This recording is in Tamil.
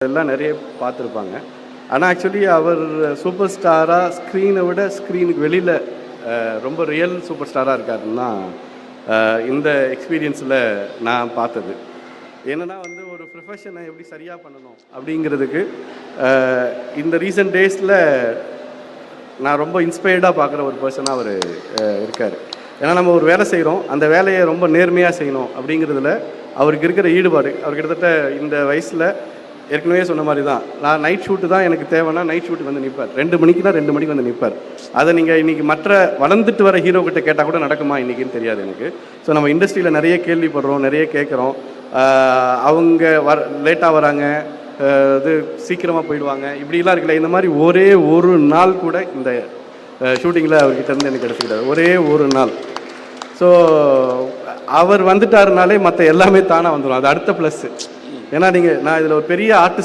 எல்லாம் நிறைய பார்த்துருப்பாங்க. ஆனால் ஆக்சுவலி அவர் சூப்பர் ஸ்டாராக ஸ்க்ரீனை விட ஸ்க்ரீனுக்கு வெளியில் ரொம்ப ரியல் சூப்பர் ஸ்டாராக இருக்காருன்னு தான் இந்த எக்ஸ்பீரியன்ஸில் நான் பார்த்தது. என்னென்னா வந்து ஒரு ப்ரொஃபஷனை எப்படி சரியாக பண்ணணும் அப்படிங்கிறதுக்கு இந்த ரீசன்ட் டேஸில் நான் ரொம்ப இன்ஸ்பயர்டாக பார்க்குற ஒரு பர்சனாக அவர் இருக்கார். ஏன்னா நம்ம ஒரு வேலை செய்கிறோம், அந்த வேலையை ரொம்ப நேர்மையாக செய்யணும் அப்படிங்கிறதுல அவருக்கு இருக்கிற ஈடுபாடு. அவர் கிட்டத்தட்ட இந்த வயசில் ஏற்கனவே சொன்ன மாதிரி தான், நான் நைட் ஷூட்டு தான் எனக்கு தேவைன்னா நைட் ஷூட்டுக்கு வந்து நிற்பார். 2 மணிக்குனா 2 மணிக்கு வந்து நிற்பார். அதை நீங்கள் இன்றைக்கி மற்ற வளர்ந்துட்டு வர ஹீரோ கிட்ட கேட்டால் கூட நடக்குமா இன்றைக்கின்னு தெரியாது எனக்கு. ஸோ நம்ம இண்டஸ்ட்ரியில் நிறைய கேள்விப்படுறோம், நிறைய கேட்குறோம். அவங்க லேட்டாக வராங்க, இது சீக்கிரமாக போயிடுவாங்க, இப்படிலாம் இருக்குல்ல. இந்த மாதிரி ஒரே ஒரு நாள் கூட இந்த ஷூட்டிங்கில் அவர்கிட்ட இருந்து எனக்கு கிடச்சிக்கிட்டார், ஒரே ஒரு நாள். ஸோ அவர் வந்துட்டாருனாலே மற்ற எல்லாமே தானாக வந்துடும். அது அடுத்த ப்ளஸ்ஸு. ஏன்னா நான் இதில் ஒரு பெரிய ஆர்டிஸ்ட்